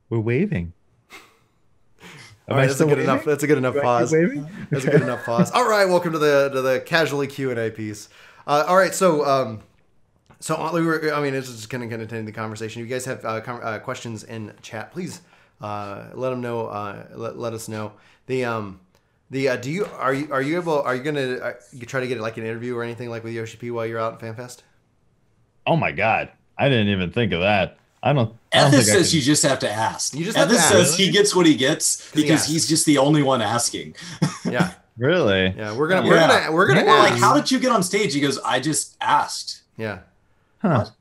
We're waving. All Am right, I that's a still good enough. waving? That's a good enough Do I keep pause. waving? That's a good enough pause. All right, welcome to the casually Q&A piece. All right, so we were. I mean, it's just kind of continue the conversation. If you guys have questions in chat, please let them know. Let us know. Do you are you able? Are you gonna you try to get like an interview or anything like with Yoshi P while you're out at FanFest? Oh my God. I didn't even think of that. I don't Ethos think I says you could. just have to ask. You just have to Ethos ask says he Really? gets what he gets because he because he's asks. just the only one asking. Yeah, Really? yeah. We're gonna we're Yeah. gonna we're gonna We're like, ask. how did you get on stage? He goes, I just asked. Yeah, Huh. What?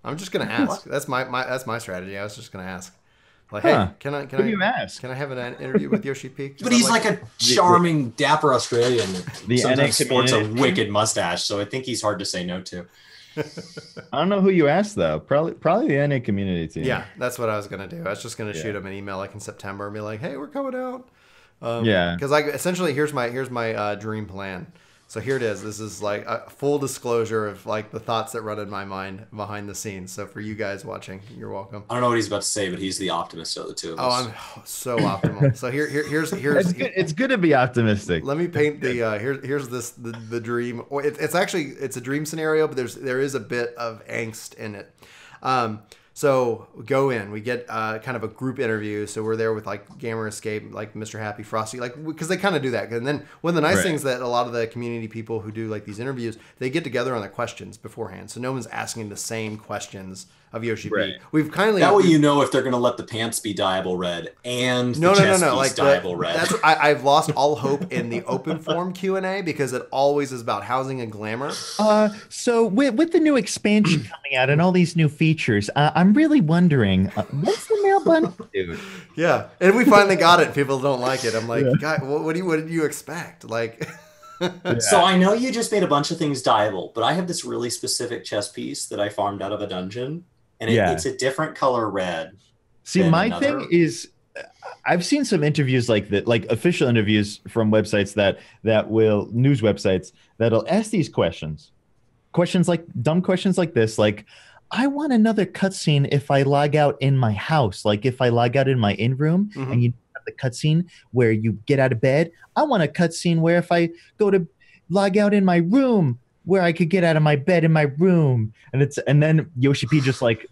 I'm just gonna ask. What? That's my strategy. I was just gonna ask. Like, hey, Huh. Who do you ask? can I have an interview with Yoshi P? 'Cause But I'd he's like a charming, dapper Australian that The NA sometimes sports a community. wicked mustache, so I think he's hard to say no to. I don't know who you asked though. Probably the NA community team. Yeah, that's what I was gonna do. I was just gonna Yeah. shoot him an email like in September and be like, "Hey, we're coming out." Yeah. Because like essentially, here's my dream plan. So here it is. This is like a full disclosure of like the thoughts that run in my mind behind the scenes. So for you guys watching, you're welcome. I don't know what he's about to say, but he's the optimist of the two of Oh, us. I'm so optimal. So here's It's good. It's good to be optimistic. let me paint the here's the dream. Or it's actually it's a dream scenario, but there is a bit of angst in it. So go in. We get kind of a group interview. So we're there with like Gamer Escape, like Mr. Happy, Frosty, like because they kind of do that. And then one of the nice Right. things that a lot of the community people who do like these interviews, they get together on their questions beforehand. So no one's asking the same questions of Yoshi Right. P. We've kindly That way you know if they're going to let the pants be dyeable red and the chest piece Like dyeable red. that's I've lost all hope in the open form Q&A because it always is about housing and glamour. So with the new expansion coming out and all these new features, I'm really wondering what's the male bunny dude? Yeah, and we finally got it. And people don't like it. I'm like, God, what did you expect? Like, So I know you just made a bunch of things dyeable, but I have this really specific chess piece that I farmed out of a dungeon, and Yeah. it's a different color red. See, than my another. thing is, I've seen some interviews like that, like official interviews from websites that will news websites that'll ask these questions like dumb questions like this, like, I want another cutscene if I log out in my house, like if I log out in my in room Mhm. and you have the cutscene where you get out of bed. I want a cutscene where if I go to log out in my room where I could get out of my bed in my room, and then Yoshi P just like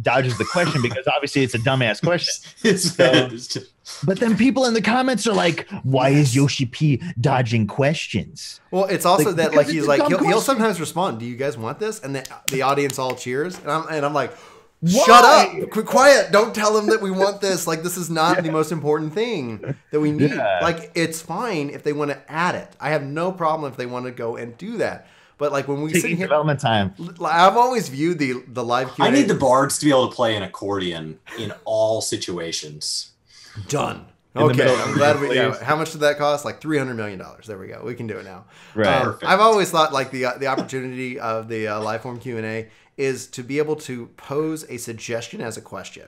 dodges the question because obviously it's a dumbass question. It's just- But then people in the comments are like, "Why is Yoshi P dodging questions?" well, it's also Like, that because like it's he's a like dumb he'll question. sometimes respond, "Do you guys want this?" And the audience all cheers, and I'm like, Why? "Shut up, quiet! Don't tell them that we want this. Like this is not the most important thing that we need. Yeah. Like it's fine if they want to add it. I have no problem if they want to go and do that. But like when we sit Taking here, development time. I've always viewed the live Q&A. I need the bards to be able to play an accordion in all situations. Done. In the Okay, middle I'm of glad the we. Yeah, place. how much did that cost? Like $300 million. There we go. We can do it now. Right. Perfect. I've always thought like the opportunity of the live form Q&A is to be able to pose a suggestion as a question.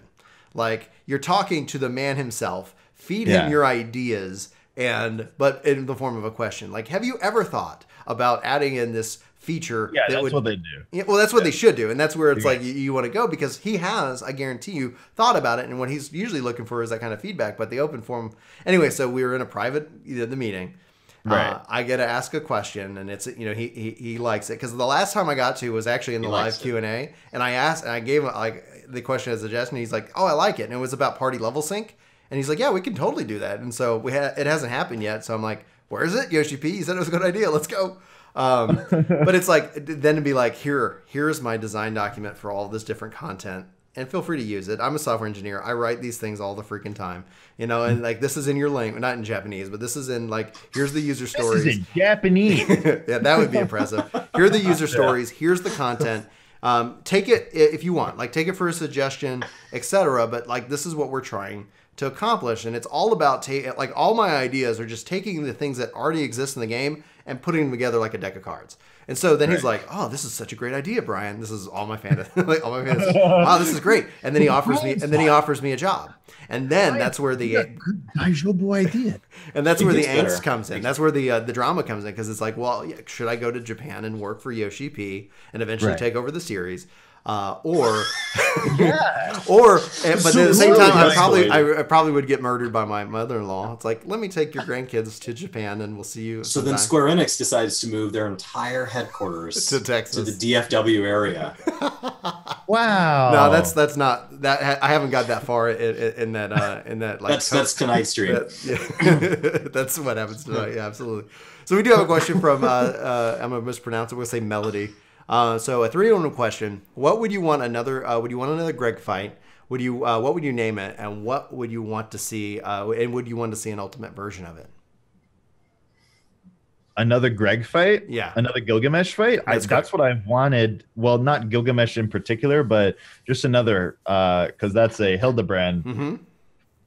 Like you're talking to the man himself, feed him Yeah. your ideas, but in the form of a question. Like, have you ever thought about adding in this feature? Yeah, that that's would, what they do. Yeah, well, that's what they should do, and that's where it's Yeah. like you want to go because he has, I guarantee you, thought about it, and what he's usually looking for is that kind of feedback. But the open forum, anyway. So we were in a private the meeting. Right. I get to ask a question, and it's he likes it because the last time I got to was actually in the live likes it. Q&A, and I asked and I gave him like the question as a suggestion. He's like, "Oh, I like it," and it was about party level sync, and he's like, "Yeah, we can totally do that." And so it hasn't happened yet, so I'm like, "Where is it, Yoshi P? You said it was a good idea. Let's go." But it's like then to be like, here's my design document for all this different content, and feel free to use it. I'm a software engineer. I write these things all the freaking time, and like this is in your language, not in Japanese, but this is in like here's the user stories. This is in Japanese. Yeah, that would be impressive. Here are the user stories. Here's the content. Take it if you want, like take it for a suggestion, etc. But like this is what we're trying to accomplish, and it's all about like all my ideas are just taking the things that already exist in the game and putting them together like a deck of cards. And so then he's like, "Oh, this is such a great idea, Brian. This is all my fantasy. Like all my fantasy. Wow, this is great." And then he offers me a job, and then that's where the Daijoubu idea. and that's where the gets better. angst comes in. That's where the drama comes in because it's like, well, yeah, should I go to Japan and work for Yoshi P and eventually Right. take over the series? Or Yeah. but at the same time, Escalated. I probably would get murdered by my mother-in-law. It's like, let me take your grandkids to Japan, and we'll see you. So then Square Enix decides to move their entire headquarters To Texas. to the DFW area. Wow. No, that's not that. I haven't got that far in that like. That's tonight's stream. That's what happens tonight. Yeah, absolutely. So we do have a question from I'm gonna mispronounce it. We'll say Melody. So a 3-1 question. What would you want another? Would you want another Greg fight? Would you? What would you name it? And what would you want to see? And would you want to see an ultimate version of it? Another Greg fight? Yeah. Another Gilgamesh fight? That's what I wanted. Well, not Gilgamesh in particular, but just another, because that's a Hildebrand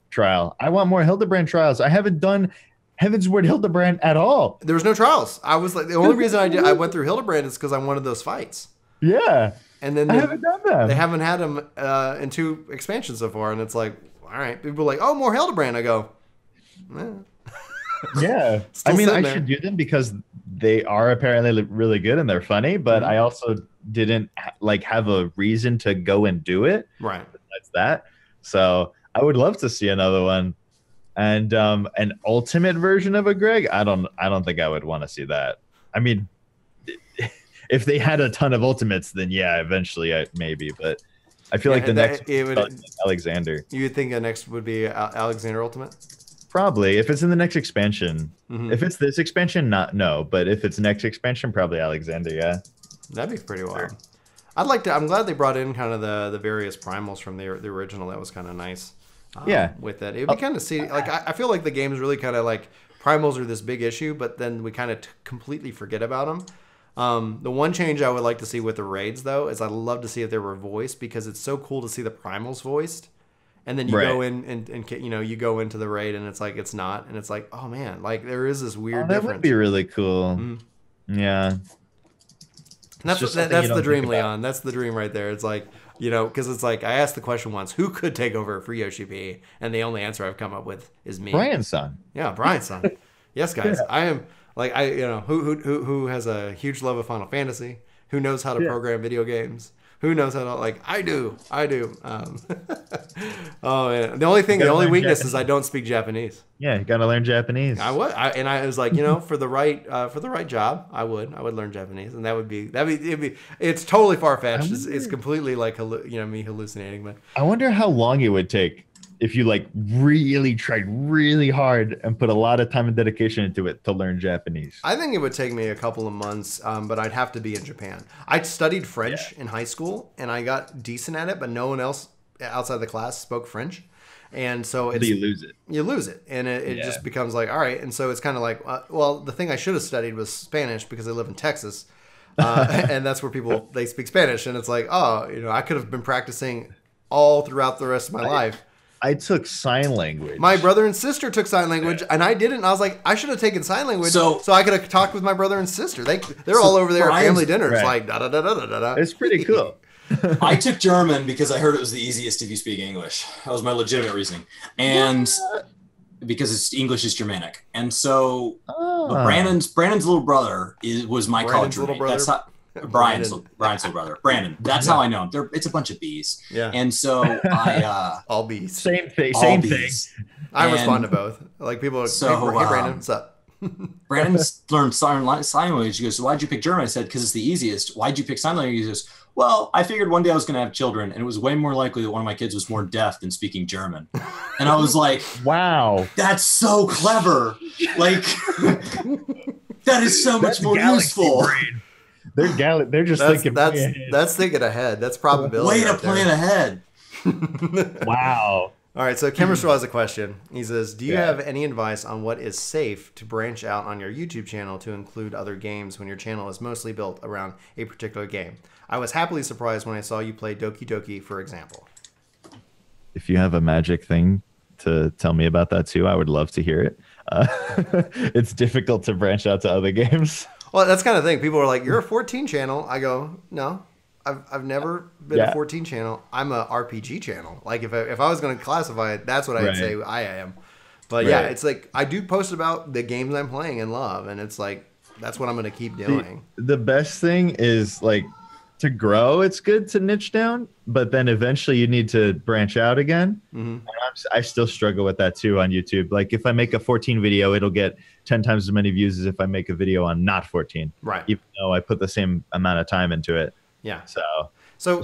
trial. I want more Hildebrand trials. I haven't done Heaven's Word Hildebrand at all. There was no trials. I was like, the only reason I went through Hildebrand is because I wanted those fights. Yeah. And then I haven't done them. They haven't had them in 2 expansions so far, and it's like, all right. People are like, oh, more Hildebrand. I go, Yeah. I mean, I should do them because they are apparently really good and they're funny, but I also didn't have a reason to go and do it. Right. Besides that. So I would love to see another one. And an ultimate version of a Greg, I don't think I would want to see that. I mean, if they had a ton of ultimates, then yeah, eventually maybe, but I feel like the next would Alexander. You would think the next would be Alexander Ultimate? Probably, if it's in the next expansion. If it's this expansion, no. But if it's next expansion, probably Alexander. Yeah, that'd be pretty wild. I'm glad they brought in kind of the various primals from the original. That was kind of nice. Yeah, with that, it'd be kind of I feel like the game's really kind of like primals are this big issue, but then we kind of completely forget about them. The one change I would like to see with the raids though is I'd love to see if they were voiced, because it's so cool to see the primals voiced. And then you go in and you go into the raid and it's like it's not, and it's like, oh man, like there is this weird difference. That would be really cool. Yeah. And that's the dream, Leon. That's the dream right there. It's like, because it's like I asked the question once, who could take over for Yoshi P? And the only answer I've come up with is me. Brian's son. Yeah, Brian's son. Yes, guys. I am like who has a huge love of Final Fantasy, who knows how to program video games. Who knows how to, I do. Oh man, the only weakness is I don't speak Japanese. Yeah, you gotta learn Japanese. I would, and I was like, for the right job, I would learn Japanese, and it's totally far fetched. It's completely me hallucinating, but I wonder how long it would take if you really tried really hard and put a lot of time and dedication into it to learn Japanese. I think it would take me a couple of months, but I'd have to be in Japan. I studied French in high school, and I got decent at it, but no one else outside the class spoke French. And so you lose it. You lose it. And it just becomes like, all right. And so it's kind of like, the thing I should have studied was Spanish because I live in Texas. And that's where they speak Spanish. And it's like, I could have been practicing all throughout the rest of my life. I took sign language. My brother and sister took sign language, and I didn't. I was like, I should have taken sign language so I could have talked with my brother and sister. They're all over there at family dinners, like da da da da da da. It's pretty cool. I took German because I heard it was the easiest if you speak English. That was my legitimate reasoning, and because English is Germanic, and so Brandon's little brother was my college roommate. That's not. Brian's little brother, Brandon. That's how I know him. It's a bunch of bees. Yeah. And so I all bees. Same thing. Same thing. I respond to both. Like people are, hey Brandon, what's up? Brandon learned sign language. He goes, so why'd you pick German? I said, because it's the easiest. Why'd you pick sign language? He goes, well, I figured one day I was going to have children, and it was way more likely that one of my kids was more deaf than speaking German. And I was like, wow, that's so clever. Like, that is so much more useful. Brain. They're just thinking. That's thinking ahead. That's probability. Way to plan ahead. Wow. All right. So Kimmerstraw has a question. He says, "Do you have any advice on what is safe to branch out on your YouTube channel to include other games when your channel is mostly built around a particular game? I was happily surprised when I saw you play Doki Doki, for example." If you have a magic thing to tell me about that too, I would love to hear it. It's difficult to branch out to other games. Well, that's kind of thing. People are like, "You're a 14 channel." I go, "No, I've never been a 14 channel. I'm a RPG channel. Like if I was going to classify it, that's what I'd say I am." But yeah, it's like I do post about the games I'm playing and love, and it's like that's what I'm going to keep doing. The best thing is to grow, it's good to niche down, but then eventually you need to branch out again. Mm-hmm. I still struggle with that too on YouTube. Like if I make a 14 video, it'll get 10 times as many views as if I make a video on not 14. Right. Even though I put the same amount of time into it. Yeah. So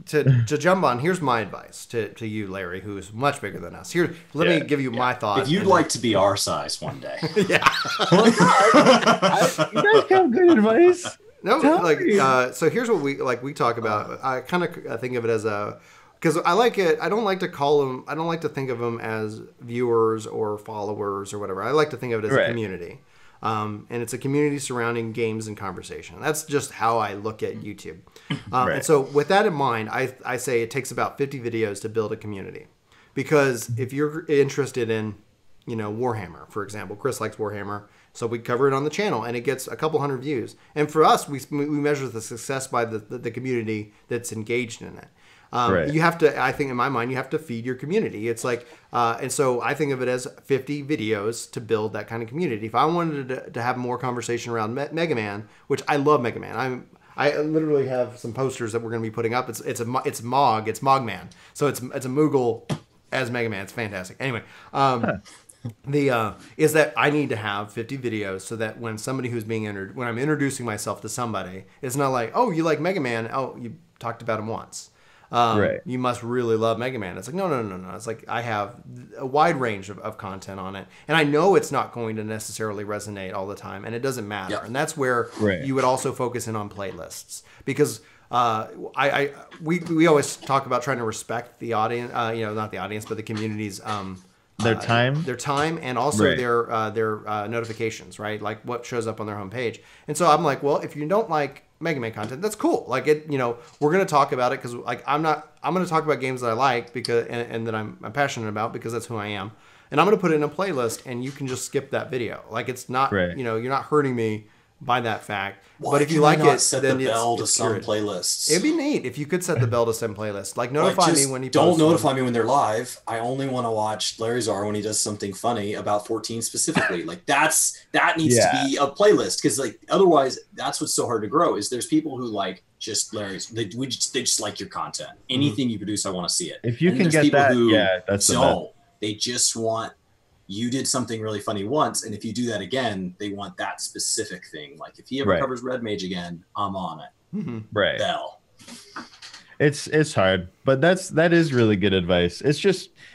to jump on, here's my advice to you, Larry, who is much bigger than us. Let me give you my thought. If you'd like to be our size one day. Yeah. you guys have good advice. No, so here's what we talk about. I kind of think of it as because I like it. I don't like to think of them as viewers or followers or whatever. I like to think of it as a community. And it's a community surrounding games and conversation. That's just how I look at YouTube. And so with that in mind, I say it takes about 50 videos to build a community. Because if you're interested in, Warhammer, for example, Chris likes Warhammer. So we cover it on the channel and it gets a couple hundred views. And for us, we measure the success by the community that's engaged in it. You have to, I think in my mind, you have to feed your community. It's like, and so I think of it as 50 videos to build that kind of community. If I wanted to have more conversation around Mega Man, which I love Mega Man, I literally have some posters that we're going to be putting up. It's Mogman. So it's a Moogle as Mega Man. It's fantastic. Anyway, is that I need to have 50 videos so that when somebody who's being when I'm introducing myself to somebody, it's not like, oh, you like Mega Man? Oh, you talked about him once. You must really love Mega Man. It's like, no. It's like I have a wide range of content on it. And I know it's not going to necessarily resonate all the time, and it doesn't matter. Yep. And that's where you would also focus in on playlists. Because we always talk about trying to respect the audience, not the audience, but the community's their time, and also their notifications, right? Like what shows up on their homepage. And so I'm like, well, if you don't like Mega Man content, that's cool. Like we're going to talk about it because like I'm going to talk about games that I like because and that I'm passionate about because that's who I am. And I'm going to put it in a playlist and you can just skip that video. Like it's not, you're not hurting me by that fact. Why but if you like it, set then the bell to it's some good. Playlists. It'd be neat if you could set the bell to some playlist. Like notify me when he don't notify me when they're live. I only want to watch Larryzaur when he does something funny about 14 specifically. Like that needs to be a playlist because like otherwise that's what's so hard to grow is there's people who like just Larry's they just like your content. Anything you produce, I want to see it. If you can get that, that's they just want. You did something really funny once, and if you do that again, they want that specific thing. Like if he ever covers Red Mage again, I'm on it. Mm-hmm. Right. Bell. It's hard, but that is really good advice. It's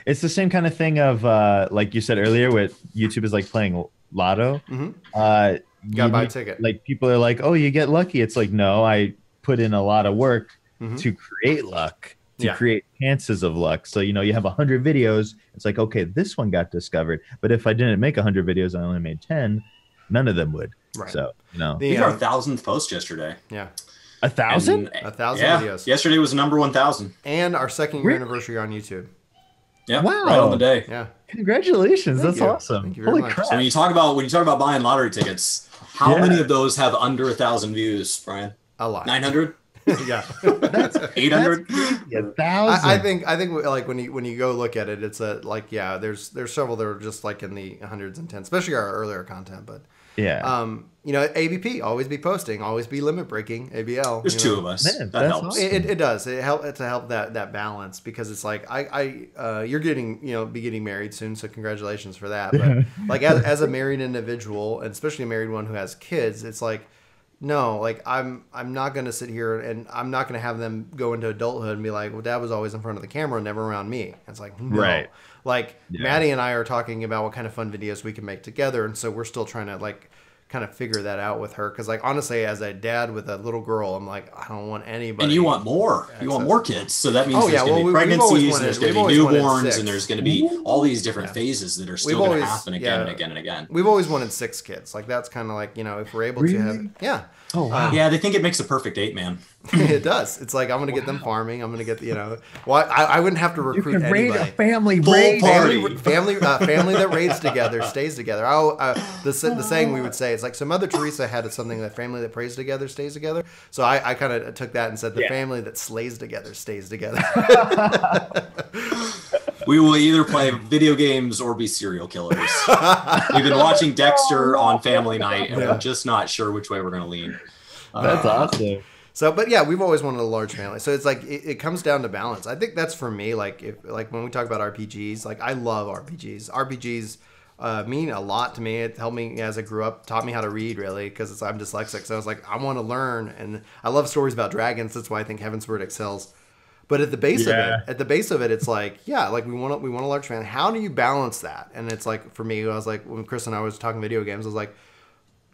the same kind of thing of like you said earlier, with YouTube is like playing lotto. Mm-hmm. You gotta buy a ticket. Like people are like, oh, you get lucky. It's like, no, I put in a lot of work to create luck. To create chances of luck. So, you have 100 videos. It's like, okay, this one got discovered. But if I didn't make 100 videos, I only made 10, none of them would. Right. So, These are our 1,000th post yesterday. Yeah. 1,000? 1,000 videos. Yesterday was number 1,000. And our second year anniversary on YouTube. Yeah. Wow. Right on the day. Yeah. Congratulations. That's awesome. Thank you very much. Crap. So when you talk about buying lottery tickets, how many of those have under 1,000 views, Brian? A lot. 900? Yeah. That's 800. 1,000. I think like when you go look at it, it's there's several that are just like in the hundreds and tens, especially our earlier content. But ABP always be posting, always be limit breaking. ABL. There's two of us. Man, that helps. Awesome. It does. It helps to help that balance because it's like you're getting married soon, so congratulations for that. But like as a married individual, and especially a married one who has kids, it's like. No, like I'm not going to sit here and I'm not going to have them go into adulthood and be like, well, Dad was always in front of the camera, never around me. It's like, no. Right. Like Maddie and I are talking about what kind of fun videos we can make together. And so we're still trying to like kind of figure that out with her. Cause like, honestly, as a dad with a little girl, I'm like, I don't want anybody. And you want more, you want more kids. So that means there's going to be pregnancies, there's going to be newborns, and there's going to be all these different phases that are still going to happen again and again and again. We've always wanted 6 kids. Like that's kind of like, if we're able to have, Oh, wow. Yeah, they think it makes a perfect 8-man. It does. It's like I'm going to get them farming. I'm going to get I wouldn't have to recruit anybody. Raid a family family that raids together stays together. The saying we would say is like, so Mother Teresa had something that family that prays together stays together. So I kind of took that and said the family that slays together stays together. We will either play video games or be serial killers. We've been watching Dexter on family night, and we're just not sure which way we're going to lean. That's awesome. So, but yeah, we've always wanted a large family. So it's like it comes down to balance. I think that's for me. Like when we talk about RPGs, like I love RPGs. RPGs mean a lot to me. It helped me as I grew up, taught me how to read really because I'm dyslexic. So I was like, I want to learn, and I love stories about dragons. That's why I think Heavensward excels. But at the base of it, it's like, yeah, like we want a large family. How do you balance that? And it's like for me, I was like when Chris and I was talking video games, I was like,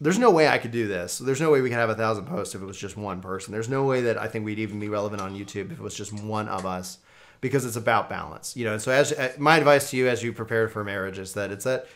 there's no way I could do this. There's no way we could have 1,000 posts if it was just one person. There's no way that I think we'd even be relevant on YouTube if it was just one of us, because it's about balance, you know. And so, as my advice to you as you prepare for marriage is that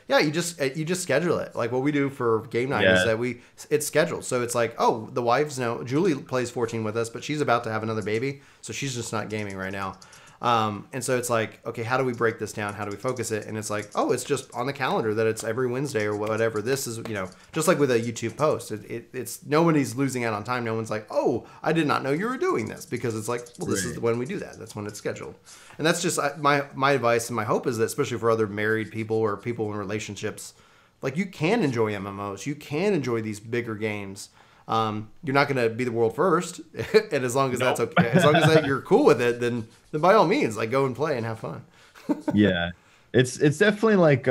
you just schedule it. Like what we do for game night is that it's scheduled. So it's like, oh, the wives know. Julie plays 14 with us, but she's about to have another baby, so she's just not gaming right now. And so it's like, okay, how do we break this down? How do we focus it? And it's like, oh, it's just on the calendar that it's every Wednesday or whatever. This is, you know, just like with a YouTube post, it's nobody's losing out on time. No one's like, oh, I did not know you were doing this, because it's like, well, this is when we do that. That's when it's scheduled. And that's just my advice and my hope is that, especially for other married people or people in relationships, like you can enjoy MMOs. You can enjoy these bigger games. You're not going to be the world first, and as long as that's okay, as long as you're cool with it, then by all means, like go and play and have fun. Yeah, it's definitely like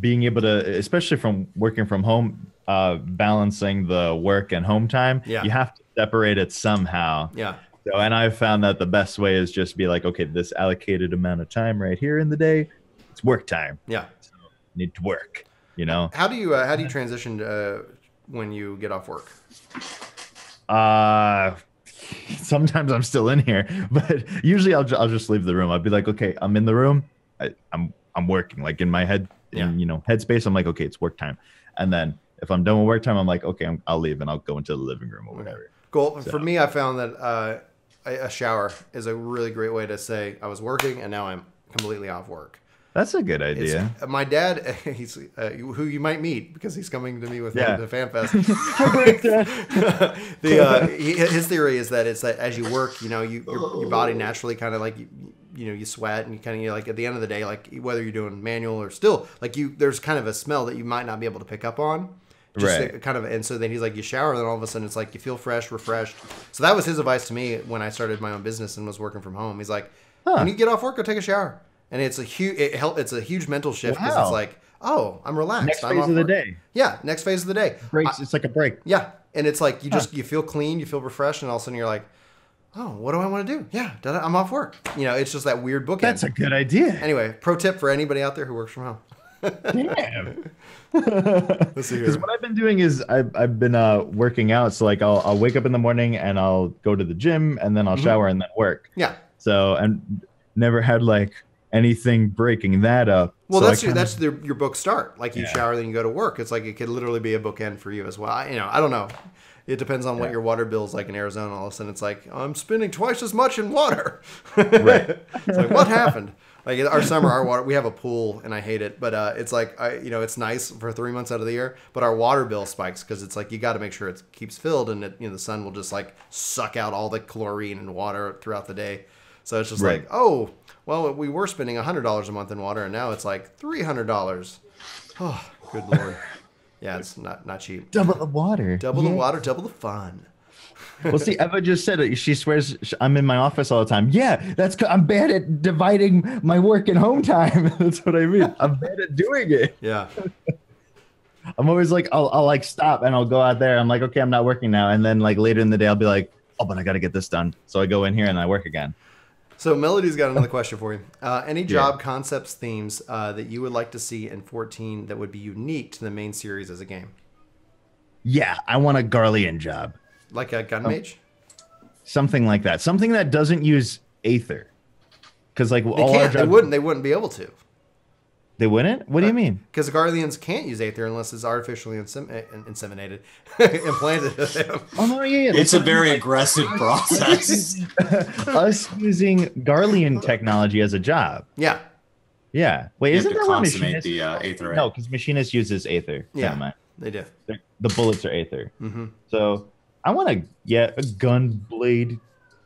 being able to, especially from working from home, balancing the work and home time. Yeah, you have to separate it somehow. Yeah. So, and I've found that the best way is just be like, okay, this allocated amount of time right here in the day, it's work time. Yeah, so I need to work. You know, how do you transition when you get off work? Sometimes I'm still in here, but usually I'll just leave the room. I'll be like, okay, I'm in the room. I'm working, like in my head, headspace. I'm like, okay, it's work time. And then if I'm done with work time, I'm like, okay, I'll leave and I'll go into the living room or whatever. Cool. So. For me, I found that a shower is a really great way to say I was working and now I'm completely off work. That's a good idea. My dad, he's who you might meet because he's coming to me with the FanFest. His theory is that it's that as you work, you know, your body naturally kind of like you sweat and you kind of like at the end of the day, like whether you're doing manual or still like there's kind of a smell that you might not be able to pick up on. Just kind of, and so then he's like, you shower, and then all of a sudden it's like you feel fresh, refreshed. So that was his advice to me when I started my own business and was working from home. He's like, when you get off work, go take a shower. And it's a huge mental shift because it's like, oh, I'm relaxed. Next phase of the day. Yeah, next phase of the day. Breaks. It's like a break. Yeah, and it's like you feel clean, you feel refreshed, and all of a sudden you're like, oh, what do I want to do? Yeah, I'm off work. You know, it's just that weird bookend. That's a good idea. Anyway, pro tip for anybody out there who works from home. Damn. Because what I've been doing is I've been working out. So like I'll wake up in the morning and I'll go to the gym and then I'll shower and then work. Yeah. So and never had like anything breaking that up. Well, so that's your book start. Like you shower, then you go to work. It's like it could literally be a bookend for you as well. I don't know. It depends on what your water bill is like in Arizona. All of a sudden, it's like I'm spending twice as much in water. Right. It's like what happened? Like our summer, our water, we have a pool and I hate it, but it's like it's nice for 3 months out of the year. But our water bill spikes because it's like you got to make sure it keeps filled, and the sun will just like suck out all the chlorine and water throughout the day. So it's just like, oh, well, we were spending $100 a month in water, and now it's like $300. Oh, good Lord. Yeah, it's not cheap. Double the water. Double the water, double the fun. Well, see, Eva just said it. She swears I'm in my office all the time. Yeah, I'm bad at dividing my work and home time. That's what I mean. I'm bad at doing it. Yeah. I'm always like, I'll like stop and I'll go out there. I'm like, okay, I'm not working now. And then like later in the day, I'll be like, oh, but I got to get this done. So I go in here and I work again. So Melody's got another question for you. Any job concepts, themes that you would like to see in 14 that would be unique to the main series as a game? Yeah, I want a Garlean job. Like a gun mage? Something like that. Something that doesn't use Aether. Because like they wouldn't be able to. They wouldn't? What do you mean? Because the Garleans can't use Aether unless it's artificially inseminated, implanted to them. Oh, no, yeah. It's a very aggressive process. Us using Garlean technology as a job. Yeah. Yeah. Wait, isn't that what Machinist... the Aether, right? No, because Machinist uses Aether. Yeah, they do. The bullets are Aether. Mm-hmm. So I want a Gunblade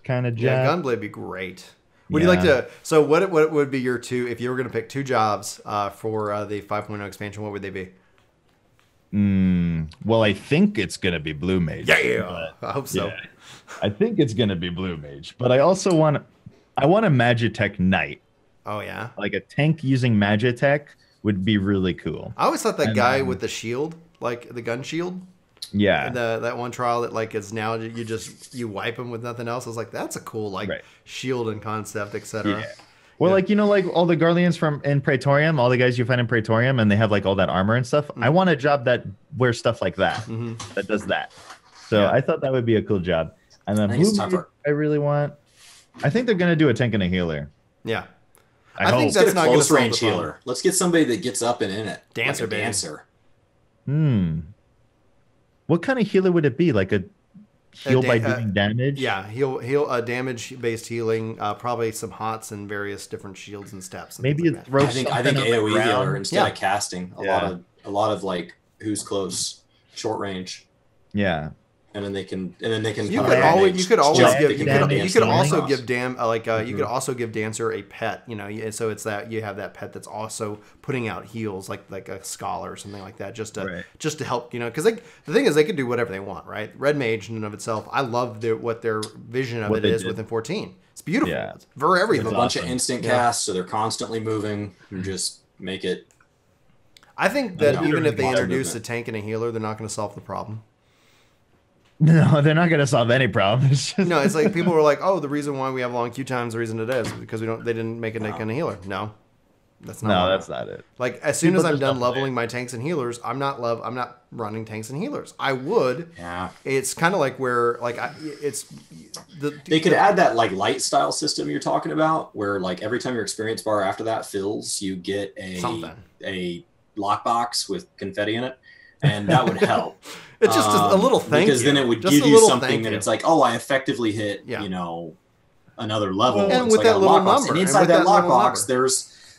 kind of job. Yeah, Gunblade would be great. Would you like to? So what would be your two if you were going to pick two jobs for the 5.0 expansion? What would they be? Well, I think it's going to be Blue Mage. Yeah, I hope so. I think it's gonna be blue mage, but I also want a Magitech knight. Oh yeah, Like a tank using Magitech would be really cool. I always thought that guy with the shield, like the gun shield. Yeah. That one trial that like is now you wipe them with nothing else. I was like, that's a cool like shield and concept, etc. Yeah. Well, like like all the Guardians from in Praetorium, all the guys you find in Praetorium, and they have like all that armor and stuff. Mm-hmm. I want a job that wears stuff like that, that does that. So I thought that would be a cool job. And then blue mage, I really want. I think they're gonna do a tank and a healer. Yeah. I think that's not close range healer. Let's get somebody that gets up and in it. Dancer, like dancer. What kind of healer would it be? Like a heal by doing damage? Yeah, heal damage based healing. Probably some hots and various different shields and steps. And maybe like throw. I think AOE healer instead of casting. A lot of like who's close, short range. Yeah. And then they can. You could also give Dancer a pet. You know, so it's that you have that pet that's also putting out heals, like a scholar or something like that, just to help. You know, because the thing is they can do whatever they want, right? Red Mage in and of itself, I love what their vision of it is within 14. It's beautiful. Yeah. It's for everything. There's a bunch of instant casts, so they're constantly moving. You just make it. I think that even if they introduce a tank and a healer, they're not going to solve the problem. No, they're not going to solve any problems. No, it's like people were like, "Oh, the reason why we have long queue times, the reason it is because they didn't make a tank and a healer." No, that's not it. Like as soon as I'm done leveling my tanks and healers, I'm not running tanks and healers. I would. Yeah. It's kind of like where they could add that like light style system you're talking about, where like every time your experience bar after that fills, you get a lockbox with confetti in it. And that would help. It's just a little thank because you. then it would give you something that it's like, oh, I effectively hit, another level. And with that little number, and inside that lockbox,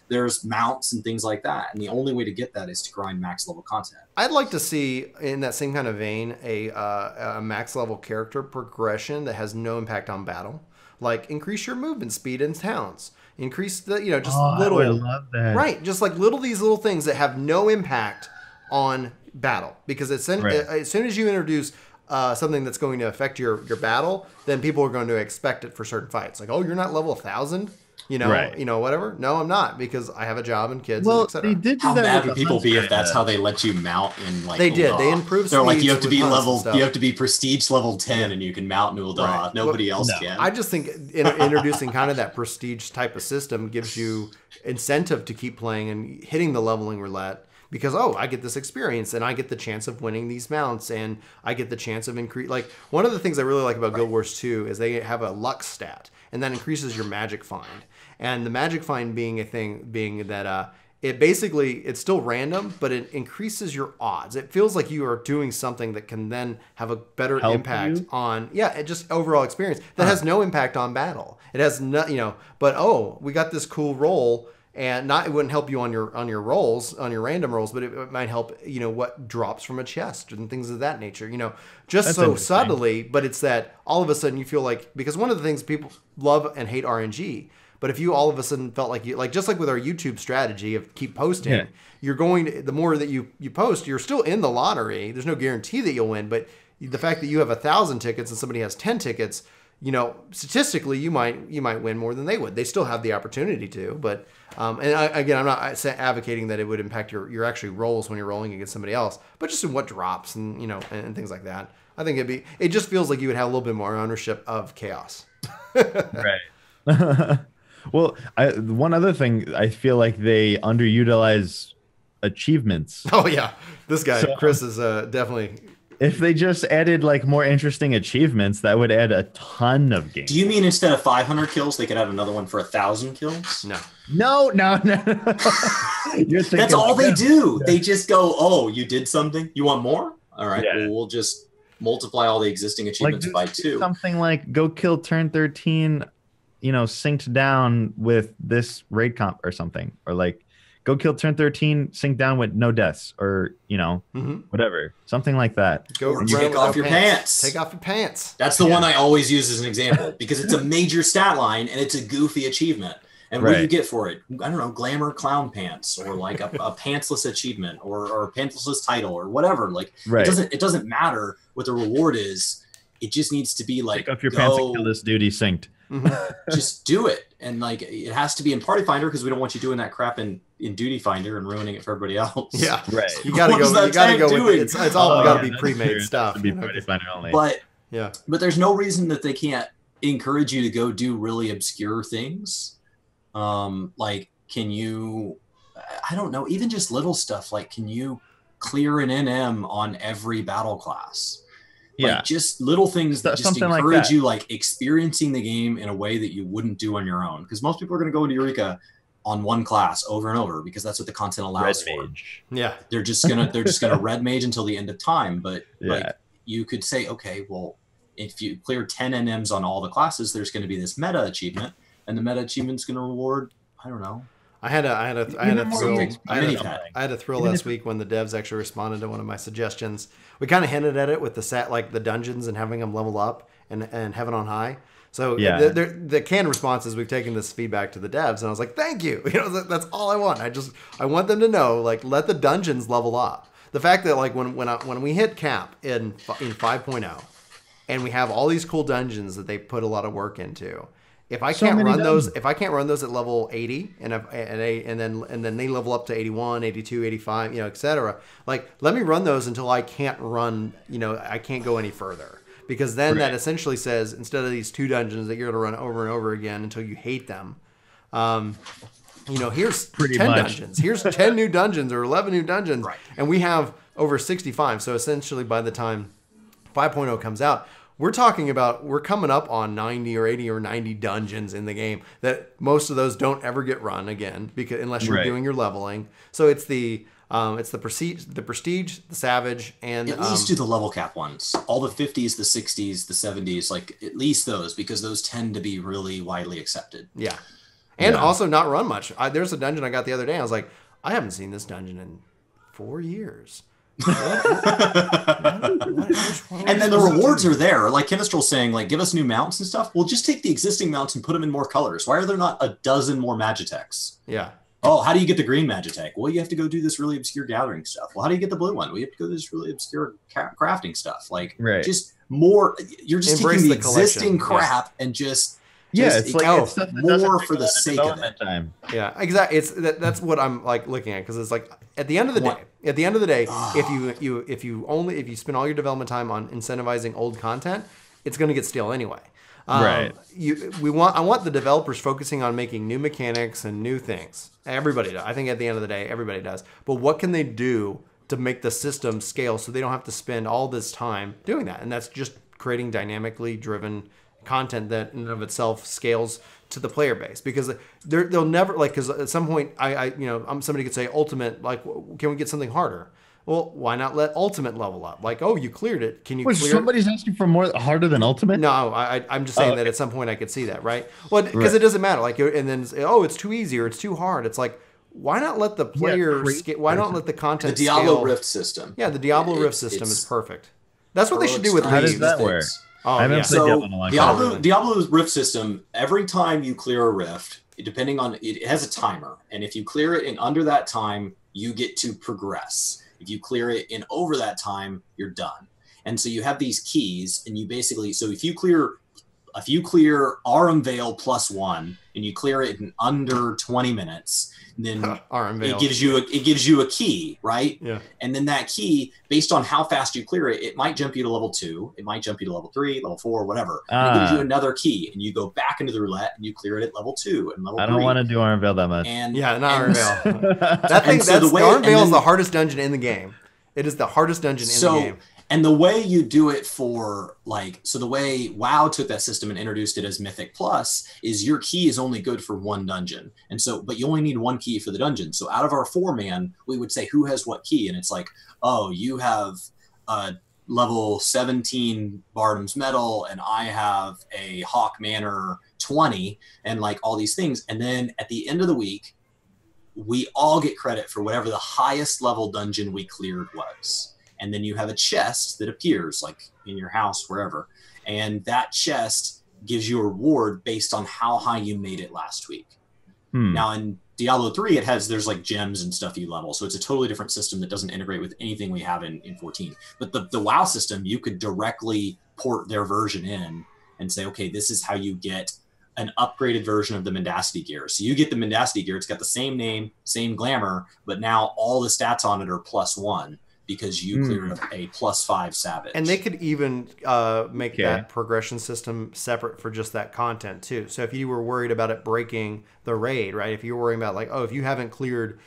there's mounts and things like that. And the only way to get that is to grind max level content. I'd like to see, in that same kind of vein, a max level character progression that has no impact on battle. Like increase your movement speed in towns. Increase the little. I would love that. Right, just like these little things that have no impact on battle, because as soon as you introduce something that's going to affect your battle, then people are going to expect it for certain fights. Like, oh, you're not level 1,000, whatever. No, I'm not, because I have a job and kids. Well, etc. they did do how that. Bad would people be if that's how they let you mount in like? They did. They improved. They're like you have to be you have to be prestige level 10 and you can mount Nuldah. Right. Nobody else can. I just think introducing kind of that prestige type of system gives you incentive to keep playing and hitting the leveling roulette. Because, I get this experience and I get the chance of winning these mounts and I get the chance of increase. Like, one of the things I really like about Guild Wars 2 is they have a luck stat, and that increases your magic find. And the magic find being that it's still random, but it increases your odds. It feels like you are doing something that can then have a better impact on, just overall experience that has no impact on battle. It has no, but we got this cool roll. And it wouldn't help you on your rolls, on your random rolls, but it might help, what drops from a chest and things of that nature, just that's so subtly. But it's that all of a sudden you feel like, because one of the things people love and hate RNG, but if you all of a sudden felt like just like with our YouTube strategy of keep posting, you're going to, the more that you post, you're still in the lottery. There's no guarantee that you'll win, but the fact that you have 1,000 tickets and somebody has 10 tickets, statistically you might win more than they would. They still have the opportunity to, but I'm not advocating that it would impact your actually rolls when you're rolling against somebody else, but just in what drops and and things like that. I think it just feels like you would have a little bit more ownership of chaos. Right. Well, one other thing, I feel like they underutilize achievements. Oh yeah, this guy Chris is definitely. If they just added like more interesting achievements, that would add a ton of games. Do you mean instead of 500 kills, they could add another one for 1,000 kills? No. That's all they do. They just go, "Oh, you did something. You want more? All right, well, we'll just multiply all the existing achievements by 2." Something like go kill turn 13, synced down with this raid comp or something, or like go kill turn 13, sync down with no deaths, or whatever, something like that. Go take off your pants. Take off your pants. That's the one I always use as an example because it's a major stat line and it's a goofy achievement. And what do you get for it? I don't know, glamour clown pants, or like a pantsless achievement, or a pantsless title, or whatever. Like it doesn't matter what the reward is. it just needs to be like, take off your pants and kill this dude. He's synced. Just do it. And like, it has to be in Party Finder because we don't want you doing that crap in Duty Finder and ruining it for everybody else. Yeah, right. You gotta go. You gotta go with it's all got to be pre-made stuff. To be Party Finder only. But yeah, but there's no reason that they can't encourage you to go do really obscure things. Like, can you? I don't know. Even just little stuff like, can you clear an NM on every battle class? Yeah, like just little things that just encourage like you, like experiencing the game in a way that you wouldn't do on your own. Because most people are going to go into Eureka on one class over and over because that's what the content allows for. Yeah, they're just gonna red mage until the end of time. But like, you could say, okay, well, if you clear 10 NMs on all the classes, there's going to be this meta achievement, and the meta achievement's going to reward, I don't know. I had a thrill last week when the devs actually responded to one of my suggestions. We kind of hinted at it with the dungeons and having them level up and heaven on high. So the canned response is we've taken this feedback to the devs, and I was like, thank you. That's all I want. I want them to know, like, let the dungeons level up. The fact that like when we hit cap in 5.0 and we have all these cool dungeons that they put a lot of work into. If I can't run those at level 80 and then they level up to 81, 82, 85, etc. Like, let me run those until I can't run, I can't go any further. Because then that essentially says, instead of these 2 dungeons that you're going to run over and over again until you hate them, here's 10 dungeons. Here's 10 new dungeons or 11 new dungeons. Right. And we have over 65. So essentially by the time 5.0 comes out, we're coming up on 90 or 80 or 90 dungeons in the game that most of those don't ever get run again unless you're doing your leveling. So it's the prestige, the savage, and at least do the level cap ones. All the 50s, the 60s, the 70s, like at least those, because those tend to be really widely accepted. Yeah, and also not run much. There's a dungeon I got the other day. I was like, I haven't seen this dungeon in 4 years. And then the rewards are there. Like Kenestrel's saying, like, give us new mounts and stuff. Well, just take the existing mounts and put them in more colors. Why are there not a dozen more Magitechs? Yeah. Oh, how do you get the green Magitech? Well, you have to go do this really obscure gathering stuff. Well, how do you get the blue one? Well, you have to go do this really obscure crafting stuff. Like, just more. You're just taking the existing crap and just it's like more for the sake of it. Time. Yeah, exactly. That's what I'm like looking at, because it's like at the end of the day, if you spend all your development time on incentivizing old content, it's going to get stale anyway. Right. I want the developers focusing on making new mechanics and new things. Everybody does. I think at the end of the day, everybody does. But what can they do to make the system scale so they don't have to spend all this time doing that? And that's just creating dynamically driven content that in and of itself scales to the player base, because they'll never, like, because at some point somebody could say ultimate, like, can we get something harder? Well, why not let ultimate level up? Like, oh, you cleared it. Can you clear somebody's asking for more harder than ultimate? No, I'm just saying that at some point I could see that, right? Well, because it doesn't matter. Like, and then it's too easy or it's too hard. It's like, why not let the player why not let the content the Diablo scale? Rift system. Yeah, the Diablo Rift system is perfect. That's what they should do with How does that work? Oh, So Diablo's Rift system, every time you clear a rift, depending on it has a timer, and if you clear it in under that time, you get to progress. If you clear it in over that time, you're done. And so you have these keys, and you basically, so if you clear Aurum Veil +1 and you clear it in under 20 minutes, then it gives you a key, right? Yeah. And then that key, based on how fast you clear it, it might jump you to level 2, it might jump you to level 3, level 4, whatever. And it gives you another key, and you go back into the roulette and you clear it at level 2 and level 3. I don't want to do Aurum Veil that much. Not Aurum Veil. Aurum Veil is the hardest dungeon in the game. It is the hardest dungeon in the game. And the way you do it the way WoW took that system and introduced it as Mythic Plus is your key is only good for one dungeon. And so, but you only need one key for the dungeon. So out of our 4-man, we would say, who has what key? And it's like, oh, you have level 17 Bardam's Medal, and I have a Hawk Manor 20, and like all these things. And then at the end of the week, we all get credit for whatever the highest level dungeon we cleared was. And then you have a chest that appears, like in your house, wherever. And that chest gives you a reward based on how high you made it last week. Now in Diablo 3, there's like gems and stuff you level. So it's a totally different system that doesn't integrate with anything we have in 14. But the WoW system, you could directly port their version in and say, okay, this is how you get an upgraded version of the Mendacity gear. So you get the Mendacity gear. It's got the same name, same glamour, but now all the stats on it are +1 because you cleared a +5 Savage. And they could even make that progression system separate for just that content too. So if you were worried about it breaking the raid, right? If you were worrying about like, oh, if you haven't cleared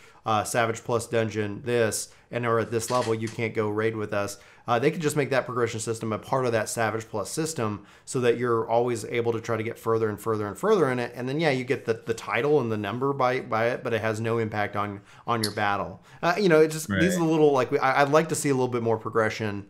Savage Plus Dungeon this and are at this level, you can't go raid with us. They could just make that progression system a part of that Savage Plus system so that you're always able to try to get further and further and further in it. And then, yeah, you get the title and the number by it, but it has no impact on your battle. It just, these are the little, like, I'd like to see a little bit more progression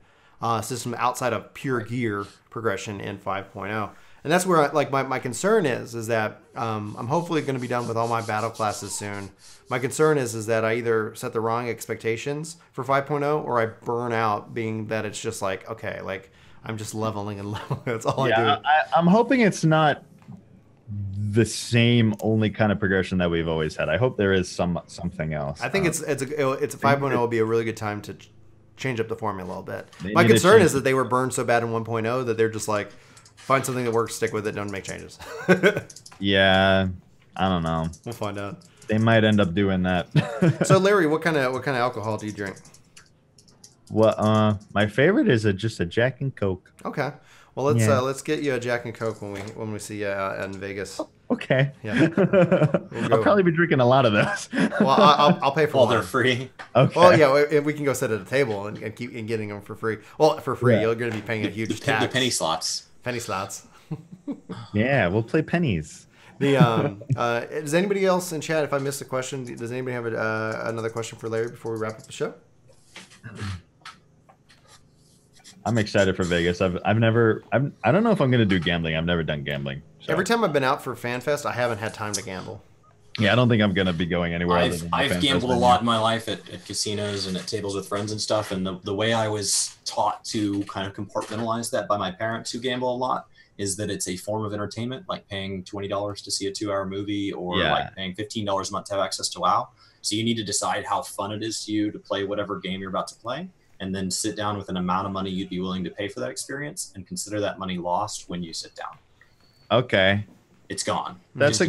system outside of pure gear progression in 5.0. And that's where my concern is that I'm hopefully going to be done with all my battle classes soon. My concern is that I either set the wrong expectations for 5.0 or I burn out, being that it's just like, okay, like I'm just leveling and leveling. That's all I do. I'm hoping it's not the same only kind of progression that we've always had. I hope there is something else. I think it's a 5.0 will be a really good time to change up the formula a little bit. My concern is that they were burned so bad in 1.0 that they're just like, find something that works, stick with it, don't make changes. Yeah, I don't know. We'll find out. They might end up doing that. So Larry, what kind of alcohol do you drink? Well, my favorite is just a Jack and Coke. Okay. Well, let's get you a Jack and Coke when we see you out in Vegas. Okay. Yeah. I'll probably be drinking a lot of those. Well, I'll pay for all. Well, They're free. Okay. Well, yeah, we can go sit at a table and keep getting them for free. Well, for free, you're going to be paying a huge tax. The penny slots. Penny slots. Yeah, we'll play pennies. Does anybody else in chat? If I missed a question, does anybody have another question for Larry before we wrap up the show? I'm excited for Vegas. I don't know if I'm going to do gambling. I've never done gambling. So. Every time I've been out for FanFest, I haven't had time to gamble. Yeah, I don't think I'm going to be going anywhere. I've gambled a lot in my life at casinos and at tables with friends and stuff. And the way I was taught to kind of compartmentalize that by my parents who gamble a lot is that it's a form of entertainment, like paying $20 to see a 2-hour movie or like paying $15 a month to have access to WoW. So you need to decide how fun it is to you to play whatever game you're about to play, and then sit down with an amount of money you'd be willing to pay for that experience and consider that money lost when you sit down. Okay. It's gone. That's a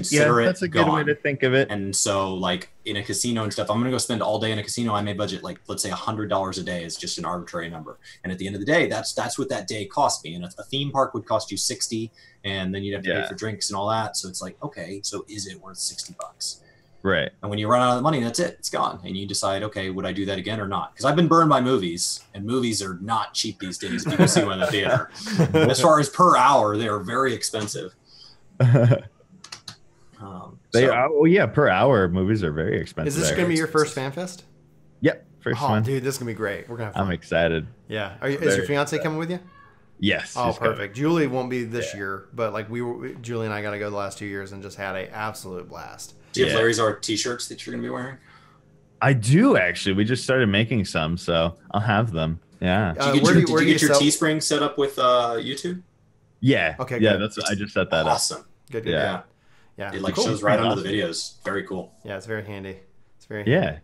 good way to think of it. And so like in a casino and stuff, I'm going to go spend all day in a casino. I may budget like, let's say $100 a day is just an arbitrary number. And at the end of the day, that's what that day cost me. And a theme park would cost you 60, and then you'd have to pay for drinks and all that. So it's like, okay, so is it worth $60? Right. And when you run out of the money, that's it. It's gone. And you decide, okay, would I do that again or not? Because I've been burned by movies, and movies are not cheap these days. People see them in the theater. As far as per hour, they are very expensive. Per hour movies are very expensive. Is this going to be your first FanFest? Yep, first one. Dude, this is going to be great. We're going to have fun. I'm excited. Yeah. Is your fiance coming with you? Yes. Oh, perfect. Julie won't be this year, but like Julie and I got to go the last 2 years and just had an absolute blast. Do you have Larryzaur t-shirts that you're going to be wearing? I do, actually. We just started making some, so I'll have them. Yeah. Did you get your Teespring set up with YouTube? Yeah. Okay. Yeah, good. I just set that up. Awesome. Good. Yeah. It like shows right under the videos. Very cool. Yeah, it's very handy. It's very handy.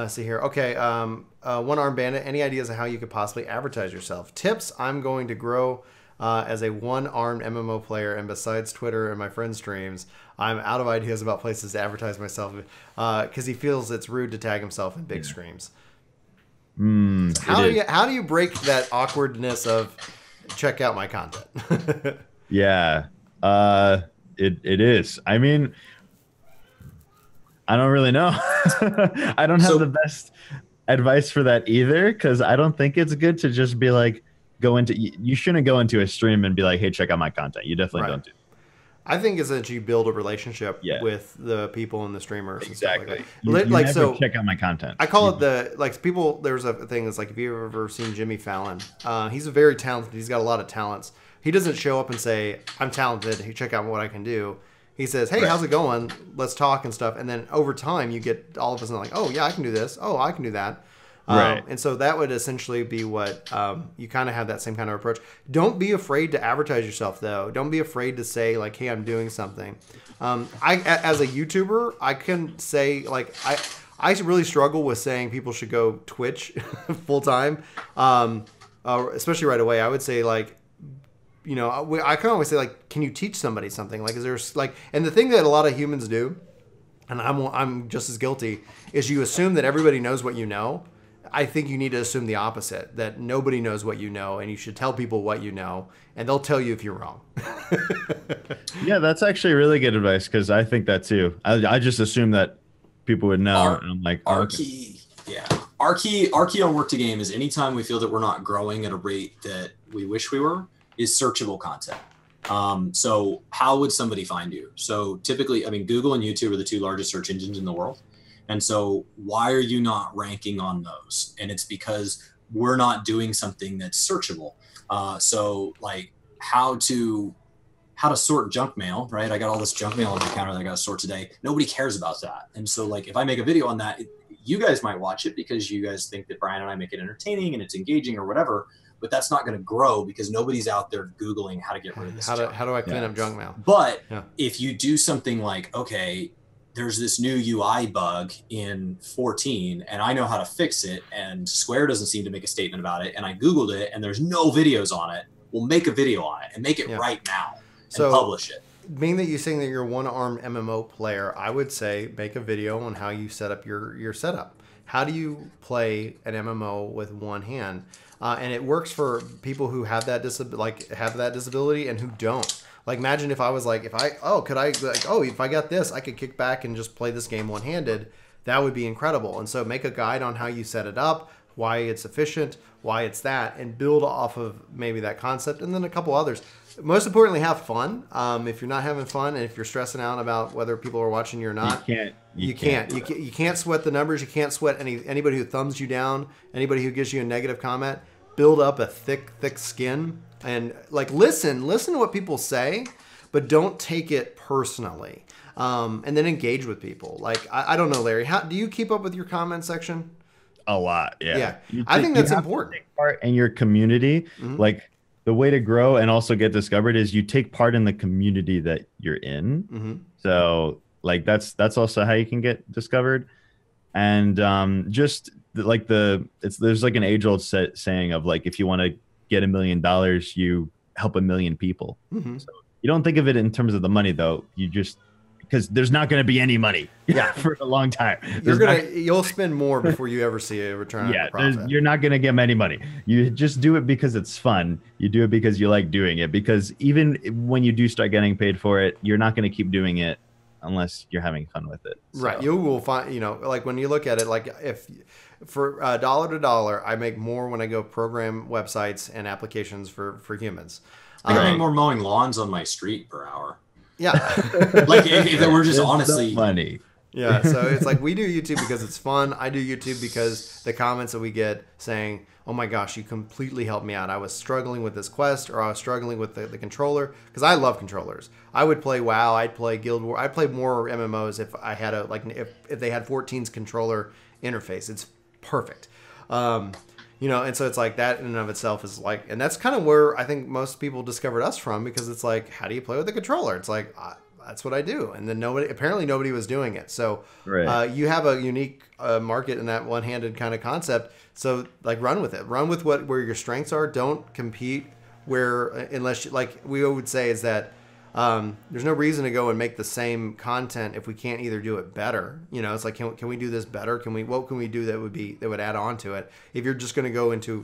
See here. Okay. One Arm Bandit. Any ideas of how you could possibly advertise yourself? Tips. I'm going to grow as a one-armed MMO player, and besides Twitter and my friends' streams, I'm out of ideas about places to advertise myself because he feels it's rude to tag himself in big streams. How do you break that awkwardness of check out my content? Yeah. It is. I mean, I don't really know. I don't have the best advice for that either, because I don't think it's good to just be like, you shouldn't go into a stream and be like, hey, check out my content. You definitely don't do. I think is that you build a relationship with the people and the streamers. Exactly. And stuff like that. You never check out my content. I call it people. There's a thing that's like, if you've ever seen Jimmy Fallon, he's a very talented. He's got a lot of talents. He doesn't show up and say, I'm talented. Hey, check out what I can do. He says, hey, how's it going? Let's talk and stuff. And then over time, you get all of a sudden like, oh, yeah, I can do this. Oh, I can do that. Right. And so that would essentially be what you kind of have that same kind of approach. Don't be afraid to advertise yourself, though. Don't be afraid to say, like, hey, I'm doing something. As a YouTuber, I can say, like, I really struggle with saying people should go Twitch full time, especially right away. I would say, like, I can always say, like, can you teach somebody something? Like, is there like, and the thing that a lot of humans do, and I'm just as guilty, is you assume that everybody knows what you know. I think you need to assume the opposite, that nobody knows what you know, and you should tell people what you know, and they'll tell you if you're wrong. Yeah, that's actually really good advice, because I think that too. I just assume that people would know. And I'm like, our key on Work to Game is anytime we feel that we're not growing at a rate that we wish we were, is searchable content. So how would somebody find you? So typically, I mean, Google and YouTube are the two largest search engines in the world. And so why are you not ranking on those? And it's because we're not doing something that's searchable. So like how to sort junk mail, right? I got all this junk mail on my counter that I got to sort today. Nobody cares about that. And so like, if I make a video on that, you guys might watch it because you guys think that Brian and I make it entertaining and it's engaging or whatever, but that's not going to grow because nobody's out there Googling how to get rid of this. How do I clean up junk mail? But if you do something like, okay, there's this new UI bug in 14 and I know how to fix it, and Square doesn't seem to make a statement about it, and I Googled it and there's no videos on it, we'll make a video on it and make it right now and publish it. Being that you're saying that you're a one-arm MMO player, I would say make a video on how you set up your setup. How do you play an MMO with one hand? And it works for people who have that disability and who don't. Like, imagine if I was like, if I got this, I could kick back and just play this game one-handed. That would be incredible. And so make a guide on how you set it up, why it's efficient, why it's that, and build off of maybe that concept, and then a couple others. Most importantly, have fun. If you're not having fun, and if you're stressing out about whether people are watching you or not, you can't sweat the numbers. You can't sweat anybody who thumbs you down, anybody who gives you a negative comment. Build up a thick skin, and like listen to what people say, but don't take it personally. And then engage with people. Like I don't know, Larry, how do you keep up with your comment section? A lot, yeah. I think that's important. Take part in your community. Like the way to grow and also get discovered is you take part in the community that you're in. So like that's also how you can get discovered. And just like there's like an age-old saying of like, if you want to get $1 million, you help 1 million people. So you don't think of it in terms of the money though. You just, because there's not going to be any money for a long time. You'll spend more before you ever see a return on profit. You're not going to get any money. You just do it because it's fun. You do it because you like doing it, because even when you do start getting paid for it, you're not going to keep doing it unless you're having fun with it. So. Right. You will find, like when you look at it, like if for dollar to dollar, I make more when I go program websites and applications for humans. I make more mowing lawns on my street per hour. Yeah. Like if we're just honestly funny. Yeah. So it's like we do YouTube because it's fun. I do YouTube because the comments that we get saying, oh my gosh, you completely helped me out. I was struggling with this quest, or I was struggling with the controller, because I love controllers. I would play WoW. I'd play Guild War. I'd play more MMOs if I had if they had 14's controller interface. It's perfect. And so it's like that in and of itself is like, and that's kind of where I think most people discovered us from, because it's like, how do you play with the controller? It's like, that's what I do. And then apparently nobody was doing it. So you have a unique market in that one-handed kind of concept. So like run with it, run with where your strengths are. Don't compete unless like we would say is that there's no reason to go and make the same content if we can't either do it better. It's like, can we do this better? What can we do that would add on to it? If you're just going to go into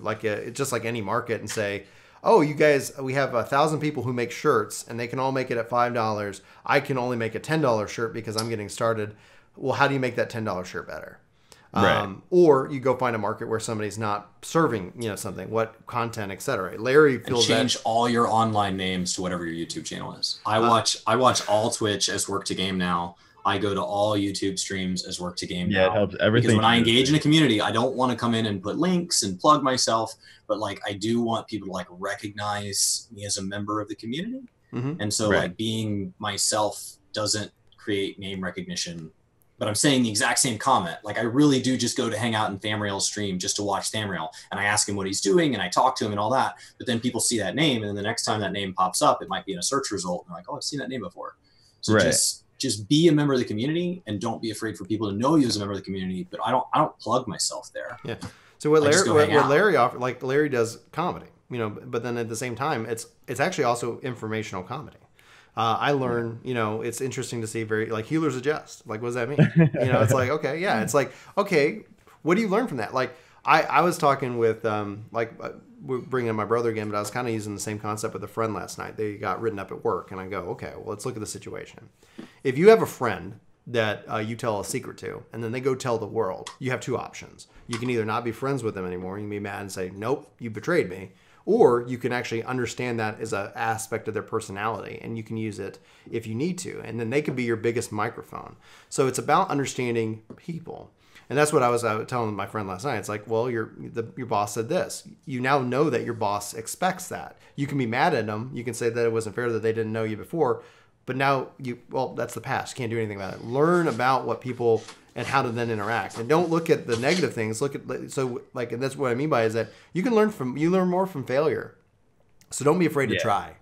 just like any market and say, oh, you guys, we have 1,000 people who make shirts and they can all make it at $5. I can only make a $10 shirt because I'm getting started. Well, how do you make that $10 shirt better? Right. Or you go find a market where somebody's not serving, something, what content, etc. Larry feels and change all your online names to whatever your YouTube channel is. I watch all Twitch as Work to Game now. I go to all YouTube streams as Work to Game now. Yeah, it helps everything. Because when I engage in a community, I don't want to come in and put links and plug myself, but like I do want people to like recognize me as a member of the community. And so like being myself doesn't create name recognition. But I'm saying the exact same comment. Like I really do just go to hang out in Thamriel's stream just to watch Thamriel, and I ask him what he's doing and I talk to him and all that. But then people see that name, and then the next time that name pops up, it might be in a search result, and they're like, "Oh, I've seen that name before." So just be a member of the community, and don't be afraid for people to know you as a member of the community. But I don't plug myself there. Yeah. So what Larry offered, like Larry does comedy. but then at the same time, it's actually also informational comedy. I learn, it's interesting to see like healers adjust. Like, what does that mean? It's like, okay, yeah. It's like, okay, what do you learn from that? Like, I was talking with, we're bringing in my brother again, but I was kind of using the same concept with a friend last night. They got written up at work, and I go, okay, well, let's look at the situation. If you have a friend that you tell a secret to, and then they go tell the world, you have two options. You can either not be friends with them anymore, you can be mad and say, nope, you betrayed me. Or you can actually understand that as an aspect of their personality, and you can use it if you need to. And then they could be your biggest microphone. So it's about understanding people. And that's what I was telling my friend last night. It's like, well, your boss said this. You now know that your boss expects that. You can be mad at them. You can say that it wasn't fair that they didn't know you before. But now, that's the past. You can't do anything about it. Learn about what people and how to then interact. And don't look at the negative things. And that's what I mean by is that you learn more from failure. So don't be afraid to try.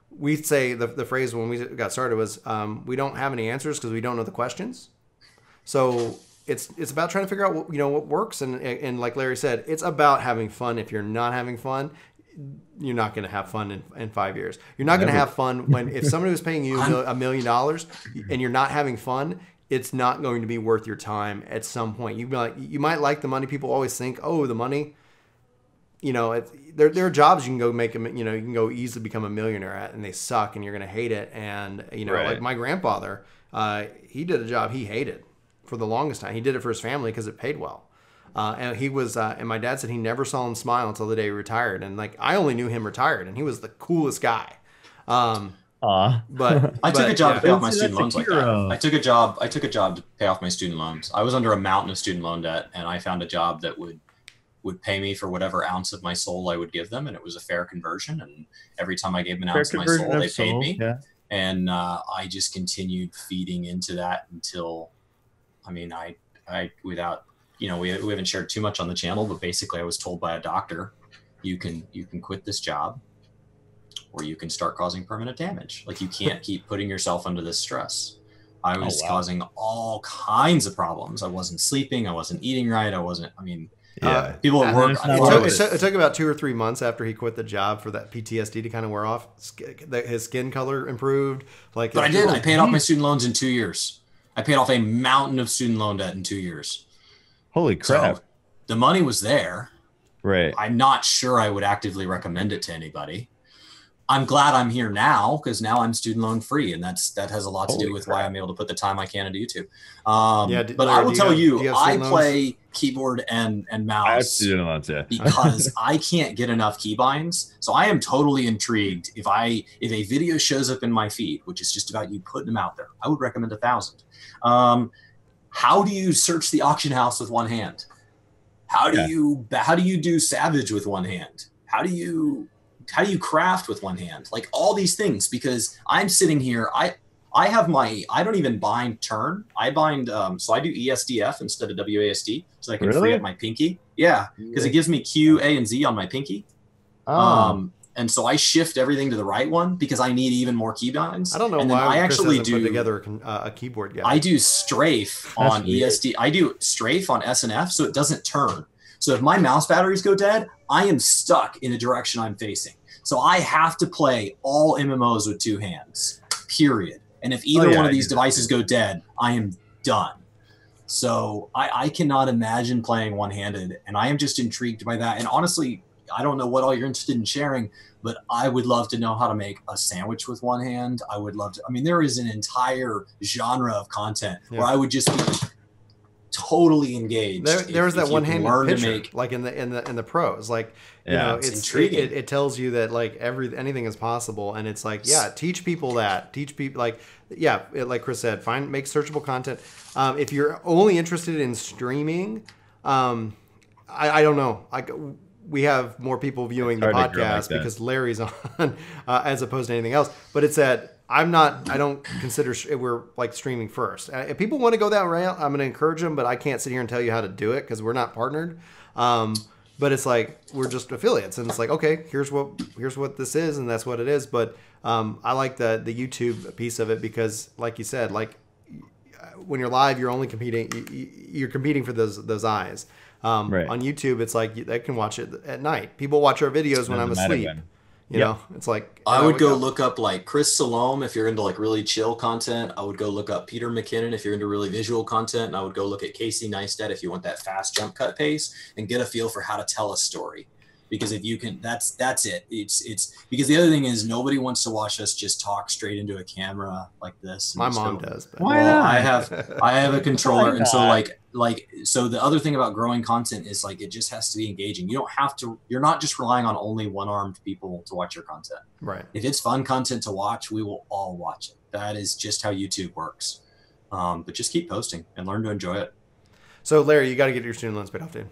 We say the phrase when we got started was, we don't have any answers because we don't know the questions. So it's about trying to figure out what works. And like Larry said, it's about having fun. If you're not having fun, you're not going to have fun in 5 years. You're not going to have fun if somebody was paying you $1 million and you're not having fun. It's not going to be worth your time at some point. You might like the money. People always think, oh, the money. There are jobs you can go make. You can go easily become a millionaire at, and they suck, and you're going to hate it. And like my grandfather, he did a job he hated for the longest time. He did it for his family because it paid well. And he was, and my dad said he never saw him smile until the day he retired. And like, I only knew him retired, and he was the coolest guy. But I took a job to pay off my student loans like that. I took a job to pay off my student loans. I was under a mountain of student loan debt, and I found a job that would pay me for whatever ounce of my soul I would give them. And it was a fair conversion. And every time I gave them an ounce of my soul, they paid me. Yeah. And I just continued feeding into that until, I without, we haven't shared too much on the channel, but basically I was told by a doctor, you can quit this job, or you can start causing permanent damage. Like, you can't keep putting yourself under this stress. I was causing all kinds of problems. I wasn't sleeping. I wasn't eating right. People at work. It took about 2 or 3 months after he quit the job for that PTSD to kind of wear off. His skin color improved. But I did. I paid off my student loans in 2 years. I paid off a mountain of student loan debt in 2 years. Holy crap. So the money was there. Right. I'm not sure I would actively recommend it to anybody. I'm glad I'm here now, because now I'm student loan free, and that has a lot to do with why I'm able to put the time I can into YouTube. But I will tell you, I play keyboard and mouse. I have student loans, because I can't get enough keybinds. So I am totally intrigued. If a video shows up in my feed, which is just about you putting them out there, I would recommend 1,000. How do you search the auction house with one hand? How do you do Savage with one hand? How do you craft with one hand? Like, all these things, because I'm sitting here, I don't even bind turn. I bind, so I do ESDF instead of WASD, so I can free up my pinky. Yeah, because it gives me Q, A, and Z on my pinky. And so I shift everything to the right one because I need even more keybinds. I don't know why Chris hasn't put together a keyboard yet. I do strafe on ESD. I do strafe on SNF, so it doesn't turn. So if my mouse batteries go dead, I am stuck in the direction I'm facing. So I have to play all MMOs with 2 hands, period. And if either one of these devices go dead, I am done. So I cannot imagine playing one-handed, and I am just intrigued by that. And honestly, I don't know what all you're interested in sharing, but I would love to know how to make a sandwich with one hand. I would love to. I mean, there is an entire genre of content where I would just be totally engaged. There was that one-handed picture, like in the pros, like it's intriguing. It tells you that like anything is possible, and it's like teach people like like Chris said, make searchable content. If you're only interested in streaming, I don't know. We have more people viewing the podcast because Larry's on, as opposed to anything else. But it's that I don't consider we're like streaming first. If people want to go that route, I'm going to encourage them, but I can't sit here and tell you how to do it because we're not partnered. But it's like, we're just affiliates, and it's like, okay, here's what this is, and that's what it is. But I like the YouTube piece of it because, like you said, like when you're live, you're only competing. You're competing for those eyes. Right. On YouTube, it's like they can watch it at night. People watch our videos when I'm asleep. You know, it's like I would go look up like Chris Salome if you're into like really chill content. I would go look up Peter McKinnon if you're into really visual content, and I would go look at Casey Neistat if you want that fast jump cut pace and get a feel for how to tell a story. Because if you can, that's it. It's because the other thing is nobody wants to watch us just talk straight into a camera like this. My mom does. But why not? I have a controller, and so so the other thing about growing content is like it just has to be engaging. You don't have to. You're not just relying on only one-armed people to watch your content. Right. If it's fun content to watch, we will all watch it. That is just how YouTube works. But just keep posting and learn to enjoy it. So Larry, you got to get your student loans paid off, dude.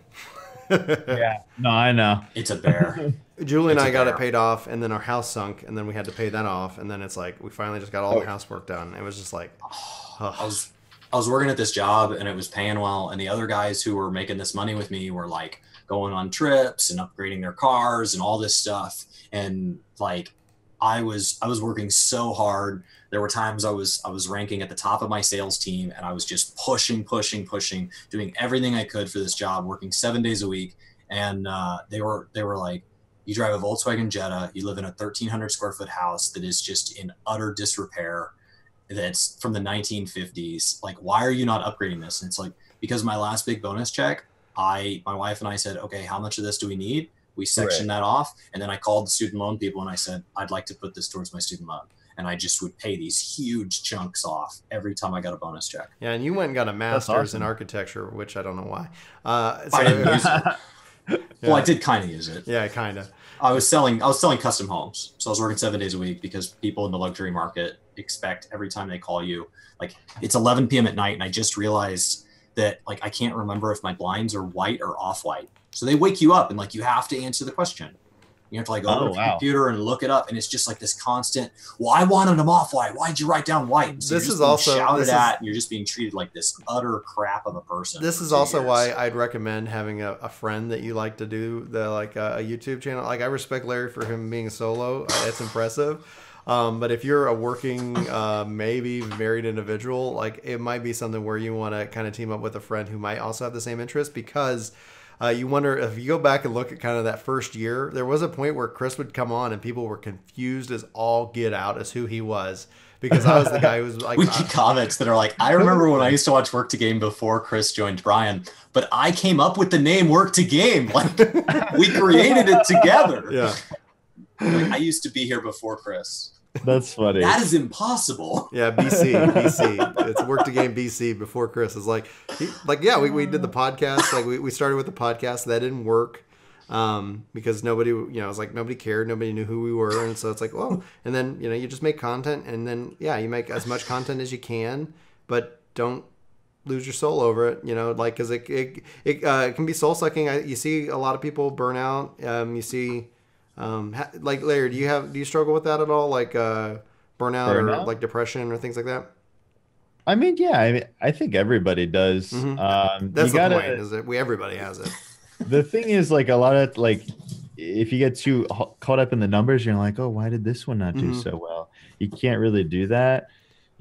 Yeah, no, I know. It's a bear. Julie and I got it paid off, and then our house sunk, and then we had to pay that off, and then it's like we finally just got all the housework done. It was just like, I was working at this job, and it was paying well, and the other guys who were making this money with me were like going on trips and upgrading their cars and all this stuff, and like I was working so hard. There were times I was ranking at the top of my sales team, and I was just pushing, doing everything I could for this job, working 7 days a week. And they were like, you drive a Volkswagen Jetta, you live in a 1,300 square foot house that is just in utter disrepair. That's from the 1950s. Like, why are you not upgrading this? And it's like, because my last big bonus check, my wife and I said, okay, how much of this do we need? We sectioned that off. And then I called the student loan people and I said, I'd like to put this towards my student loan. And I just would pay these huge chunks off every time I got a bonus check. Yeah, and you went and got a master's in architecture, which I don't know why. I didn't use it. Well, I did kind of use it. Yeah, kind of. I was selling custom homes. So I was working 7 days a week because people in the luxury market expect every time they call you, like it's 11 p.m. at night. And I just realized that like, I can't remember if my blinds are white or off-white. So they wake you up and like, you have to answer the question. You have to like go to the computer and look it up, and it's just like this constant. Well, I wanted them off white. Why'd you write down white? So this is also shouted at, and you're just being treated like this utter crap of a person. This is also why I'd recommend having a friend that you like to do the like a YouTube channel. Like I respect Larry for him being a solo. It's impressive. But if you're a working, maybe married individual, like it might be something where you want to kind of team up with a friend who might also have the same interest, because you wonder if you go back and look at kind of that first year, there was a point where Chris would come on and people were confused as all get out as who he was, because I was the guy who was like, we get comments that are like, I remember when I used to watch Work to Game before Chris joined Brian, but I came up with the name Work to Game. Like we created it together. Yeah. Like, I used to be here before Chris. That's funny. That is impossible. Yeah, BC. It's Work to Game BC before Chris. Is like, we did the podcast. Like we started with the podcast. That didn't work because nobody, it was like nobody cared. Nobody knew who we were. And so it's like, well, and then, you just make content, and then, you make as much content as you can, but don't lose your soul over it, like, because it can be soul sucking. You see a lot of people burn out. You see... like Larry, do you struggle with that at all? Like burnout or like depression or things like that? I mean, yeah, I think everybody does. Mm-hmm. That's the point, is that everybody has it. The thing is, like, a lot of like, if you get too caught up in the numbers, you're like, oh, why did this one not do so well? You can't really do that,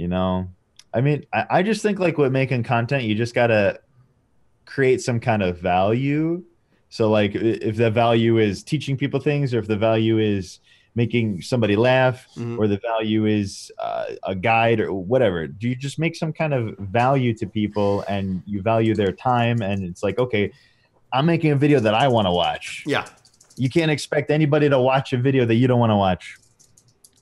I mean, I just think like with making content, you just gotta create some kind of value. So like if the value is teaching people things, or if the value is making somebody laugh, or the value is a guide or whatever, do you just make some kind of value to people and you value their time? And it's like, okay, I'm making a video that I want to watch. Yeah. You can't expect anybody to watch a video that you don't want to watch.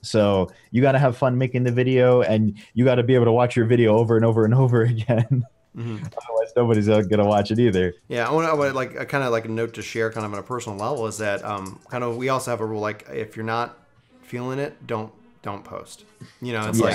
So you got to have fun making the video, and you got to be able to watch your video over and over and over again. Otherwise, nobody's gonna watch it either. Yeah, I want like a kind of like a note to share, kind of on a personal level, is that kind of we also have a rule, like if you're not feeling it, don't post. It's like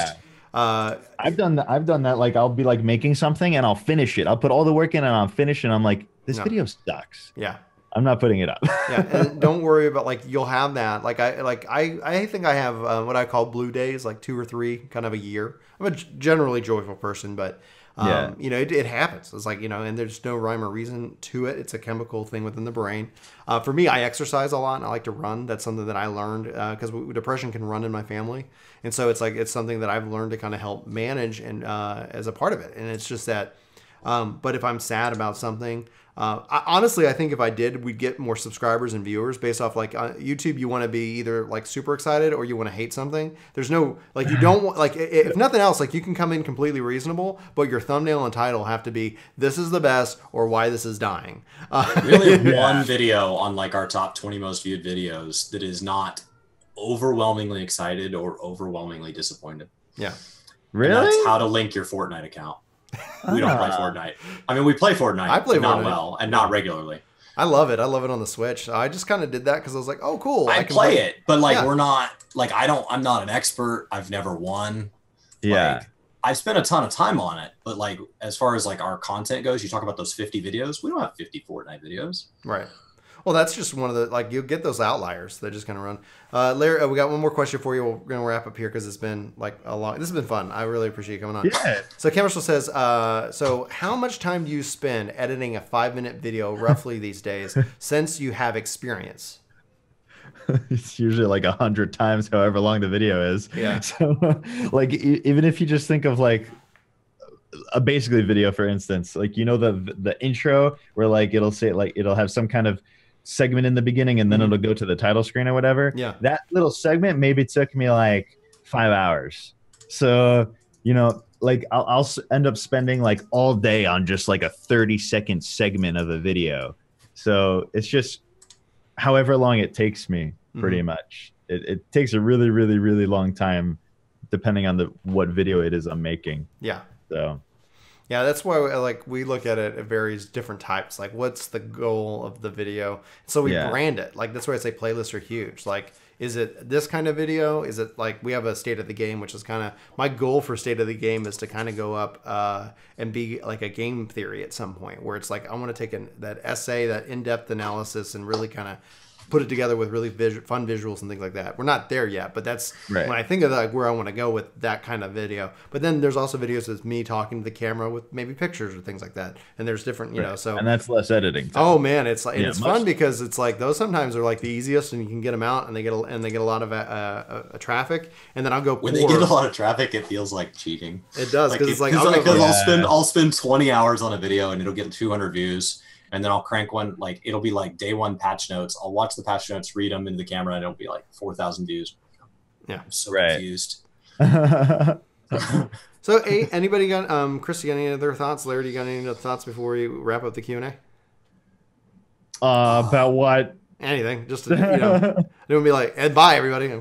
I've done that. Like I'll be like making something and I'll finish it. I'll put all the work in and I'll finish it. And I'm like, this video sucks. Yeah. I'm not putting it up. Yeah, and don't worry about like you'll have that. Like I think I have what I call blue days, like 2 or 3 kind of a year. I'm a generally joyful person, but Yeah. You know, it happens. It's like, you know, and there's no rhyme or reason to it. It's a chemical thing within the brain. For me, I exercise a lot and I like to run. That's something that I learned because depression can run in my family. And so it's like, it's something that I've learned to kind of help manage and as a part of it. And it's just that, but if I'm sad about something, honestly, I think if I did, we'd get more subscribers and viewers based off like YouTube. You want to be either like super excited or you want to hate something. There's no like you don't want like if nothing else, like you can come in completely reasonable, but your thumbnail and title have to be "This is the best" or "Why this is dying." Really, one video on like our top 20 most viewed videos that is not overwhelmingly excited or overwhelmingly disappointed. Yeah, Really? And that's how to link your Fortnite account. We don't play Fortnite. I mean, we play Fortnite. I play but not Fortnite. well and not regularly. I love it. I love it on the Switch. I just kind of did that because I was like, "Oh, cool." I play it, but like Yeah. we're not like I'm not an expert. I've never won. Yeah. Like, I've spent a ton of time on it, but like as far as like our content goes, you talk about those 50 videos. We don't have 50 Fortnite videos. Right. Well, that's just one of the, like, you'll get those outliers that just kind of run. Larry, we got one more question for you. We're going to wrap up here because it's been like this has been fun. I really appreciate you coming on. Yeah. So Camershell says, so how much time do you spend editing a 5-minute video roughly these days since you have experience? It's usually like 100 times however long the video is. Yeah. So like even if you just think of like a basically video, for instance, like, you know, the intro where like it'll say like it'll have some kind of segment in the beginning and then it'll go to the title screen or whatever. Yeah. That little segment maybe took me like 5 hours. So, you know, like I'll end up spending like all day on just like a 30-second segment of a video. So it's just however long it takes me, pretty much. It takes a really, really, really long time depending on what video it is I'm making. Yeah. So yeah, that's why we look at it at various different types. Like, what's the goal of the video? So we brand it. Like, that's why I say playlists are huge. Like, is it this kind of video? Is it like we have a state of the game, which is kind of my goal for state of the game is to kind of go up and be like a game theory at some point where it's like I want to take that essay, that in-depth analysis, and really kind of put it together with really fun visuals and things like that. We're not there yet, but that's when I think of like where I want to go with that kind of video. But then there's also videos with me talking to the camera with maybe pictures or things like that. And there's different, you know, so. And that's less editing time. Oh man, it's like, it's fun because it's like those sometimes are like the easiest and you can get them out and they get a lot of traffic. And then I'll go when they get a lot of traffic, it feels like cheating. It does because it's like I'll spend 20 hours on a video and it'll get 200 views. And then I'll crank one, like, it'll be like day one patch notes. I'll watch the patch notes, read them into the camera, and it'll be like 4,000 views. Yeah. I'm so confused. So, anybody got, Chris, you got any other thoughts? Larry, do you got any other thoughts before we wrap up the Q&A? About what? Anything. Just, you know, it would be like, and bye, everybody.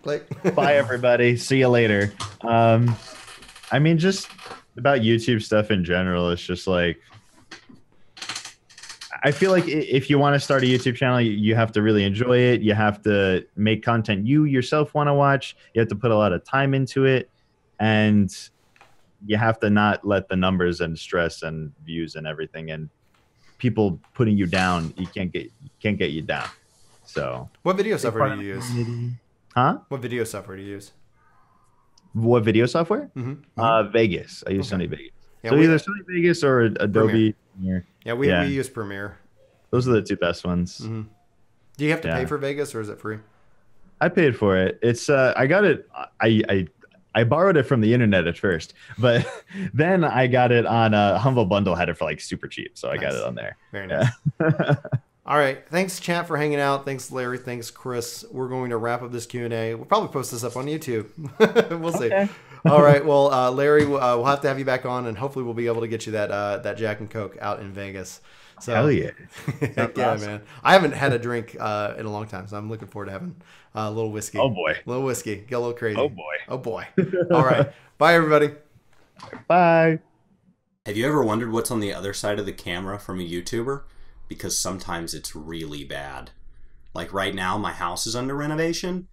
Bye, everybody. See you later. I mean, just about YouTube stuff in general, it's just like, I feel like if you want to start a YouTube channel, you have to really enjoy it. You have to make content you yourself want to watch. You have to put a lot of time into it. And you have to not let the numbers and stress and views and everything and people putting you down, can't get you down. So what video software do you use? Huh? What video software do you use? What video software? Vegas. I use Sony Vegas. Yeah, so either Sony Vegas or Adobe Premiere. Yeah, we use Premiere. Those are the two best ones. Do you have to pay for Vegas or is it free? I paid for it. It's I got it. I borrowed it from the internet at first, but then I got it on a Humble Bundle. Had it for like super cheap, so I got it on there. Very nice. All right, thanks chat for hanging out. Thanks Larry. Thanks Chris. We're going to wrap up this Q&A. We'll probably post this up on YouTube. We'll see. All right. Well, Larry, we'll have to have you back on, and hopefully we'll be able to get you that Jack and Coke out in Vegas. So, hell yeah. Heck yeah, awesome. Man. I haven't had a drink in a long time, so I'm looking forward to having a little whiskey. Oh, boy. A little whiskey. Get a little crazy. Oh, boy. Oh, boy. All right. Bye, everybody. Bye. Have you ever wondered what's on the other side of the camera from a YouTuber? Because sometimes it's really bad. Like right now, my house is under renovation.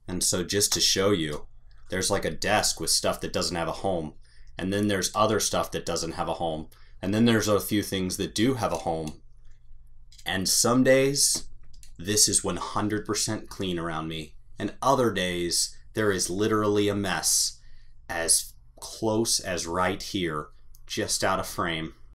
And so just to show you, there's like a desk with stuff that doesn't have a home. And then there's other stuff that doesn't have a home. And then there's a few things that do have a home. And some days, this is 100% clean around me. And other days, there is literally a mess as close as right here, just out of frame.